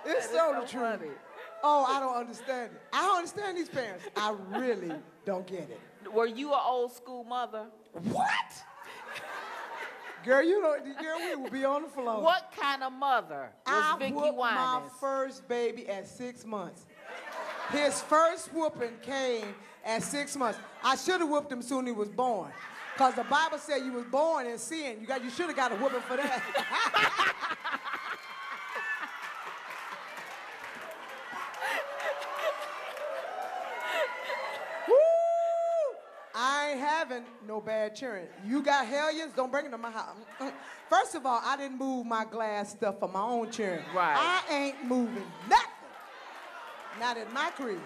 It's so the truth. Funny. Oh, I don't understand it. I don't understand these parents. I really don't get it. Were you an old school mother? What? Girl, we will be on the floor. What kind of mother was Vicky whooped my Winans? first baby at 6 months. His first whooping came at 6 months. I should have whooped him soon he was born. Because the Bible said you was born in sin. You should have got a whooping for that. I ain't having no bad children. You got hellions, don't bring them to my house. First of all, I didn't move my glass stuff for my own children. Right. I ain't moving nothing. Not in my crib.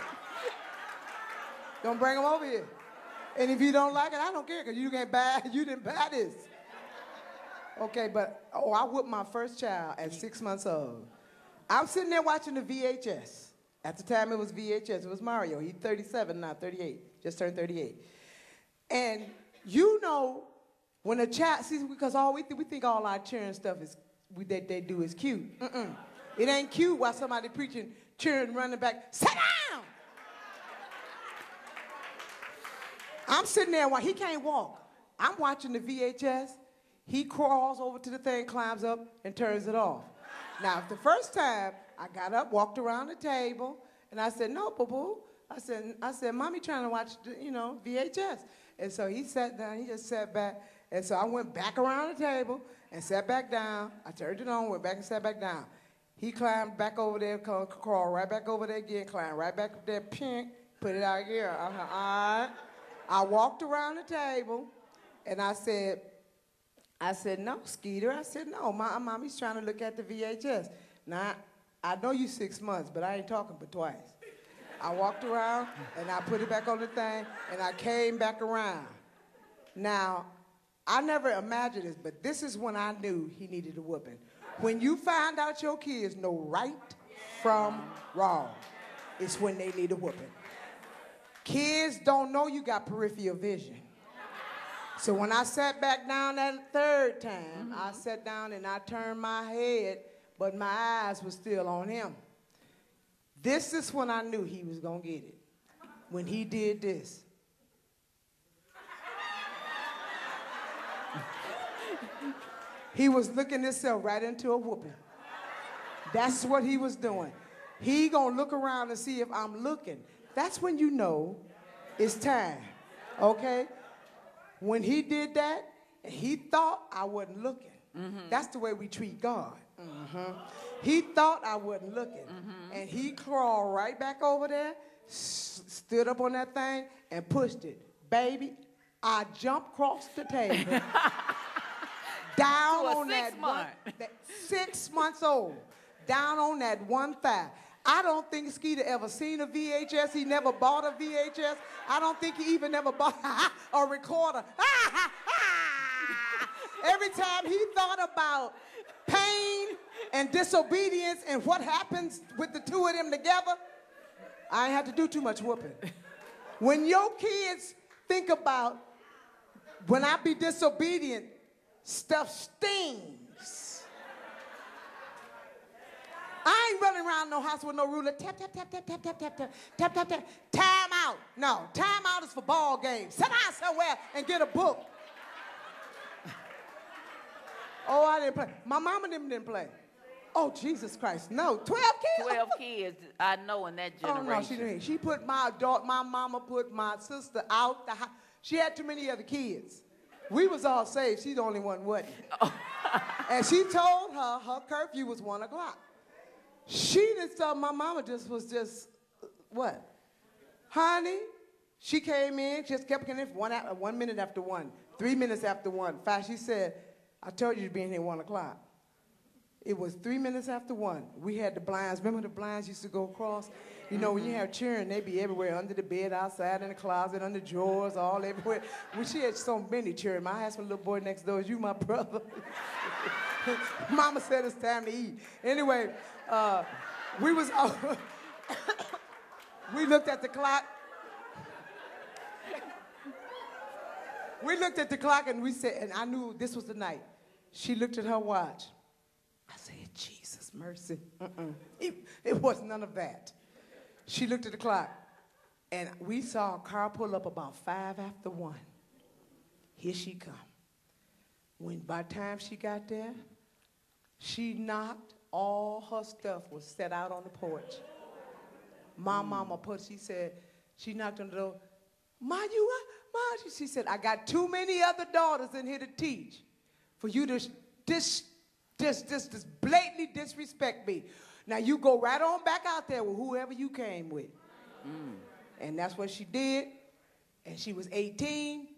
Don't bring them over here. And if you don't like it, I don't care, because you didn't buy this. Okay, but, I whooped my first child at 6 months old. I'm sitting there watching the VHS. At the time, it was VHS. It was Mario. He's 37 now, 38. Just turned 38. And you know, when a child, see, because we think all our children stuff that they do is cute. It ain't cute while somebody preaching, children running back, sit down! I'm sitting there while he can't walk. I'm watching the VHS. He crawls over to the thing, climbs up, and turns it off. Now, the first time, I got up, walked around the table, and I said, no, boo-boo. I said, Mommy trying to watch, VHS. And so he sat down, he just sat back. And so I went back around the table and sat back down. I turned it on, went back and sat back down. He climbed back over there, crawled right back over there again, climbed right back up there, pink, put it out here. All right. I walked around the table, and I said, no, Skeeter. I said, no, Mommy's trying to look at the VHS. Now, I know you 6 months, but I ain't talking but twice. I walked around, and I put it back on the thing, and I came back around. Now, I never imagined this, but this is when I knew he needed a whooping. When you find out your kids know right from wrong, it's when they need a whooping. Kids don't know you got peripheral vision. So when I sat back down that third time, I sat down and I turned my head, but my eyes were still on him. This is when I knew he was going to get it. When he did this. He was looking himself right into a whooping. That's what he was doing. He going to look around and see if I'm looking. That's when you know it's time, okay? When he did that, he thought I wasn't looking. That's the way we treat God. He thought I wasn't looking. And he crawled right back over there, stood up on that thing, and pushed it. Baby, I jumped across the table, down on that 6 months old, down on that one thigh. I don't think Skeeter ever seen a VHS. He never bought a VHS. I don't think he even ever bought a recorder. Every time he thought about pain and disobedience and what happens with the two of them together, I ain't had to do too much whooping. When your kids think about, when I be disobedient, stuff stings. I ain't running around no house with no ruler. Tap, tap, tap, tap, tap, tap, tap, tap, tap, tap, tap. Time out. No, time out is for ball games. Sit down somewhere and get a book. Oh, I didn't play. My mama and them didn't play. Oh, Jesus Christ. No, 12 kids. 12 kids, I know, in that generation. Oh, no, she didn't. She put my mama put my sister out the house. She had too many other kids. We was all saved. She's the only one wasn't. Oh. And she told her curfew was 1 o'clock. She just thought my mama was what? Honey, she came in, just kept getting in 1 minute after 1, 3 minutes after 1, 5. She said, I told you to be in here 1 o'clock. It was 3 minutes after 1. We had the blinds. Remember the blinds used to go across? You know, when you have children, they be everywhere, under the bed, outside, in the closet, under drawers, all everywhere. She had so many children. I asked my little boy next door, is you my brother? Mama said it's time to eat. Anyway, we looked at the clock. We looked at the clock and we said, and I knew this was the night. She looked at her watch. I said, Jesus. mercy. It was none of that. She looked at the clock, and we saw a car pull up about 1:05. Here she come. By the time she got there, she knocked, all her stuff was set out on the porch. My mama she knocked on the door. Ma, you what? Ma, she said, I got too many other daughters in here to teach for you to just blatantly disrespect me. Now you go right on back out there with whoever you came with. And that's what she did. And she was 18,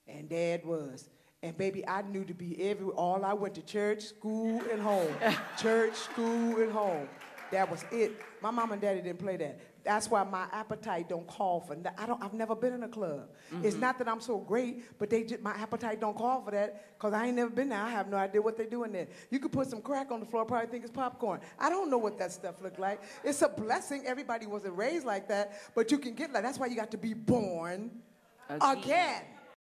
and Dad was. And baby, I knew to be all I went to church, school, and home. Church, school, and home. That was it. My mom and daddy didn't play that. That's why my appetite don't call for that. I've never been in a club. It's not that I'm so great, but my appetite don't call for that because I ain't never been there. I have no idea what they do in there. You could put some crack on the floor, probably think it's popcorn. I don't know what that stuff looked like. It's a blessing. Everybody wasn't raised like that, but you can get like, that's why you got to be born again.